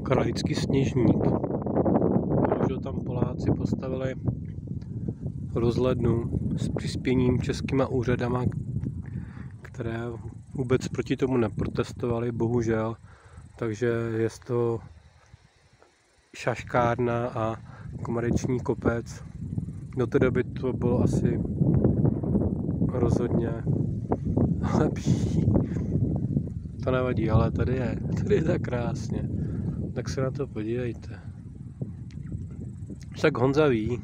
Krajský sněžník. Bohužel tam Poláci postavili rozhlednu s přispěním českýma úřadama, které vůbec proti tomu neprotestovali, bohužel. Takže je to šaškárna a komerční kopec. Do té doby to bylo asi rozhodně lepší. To nevadí, ale tady je tak krásně. Tak se na to podívejte. Však Honza ví.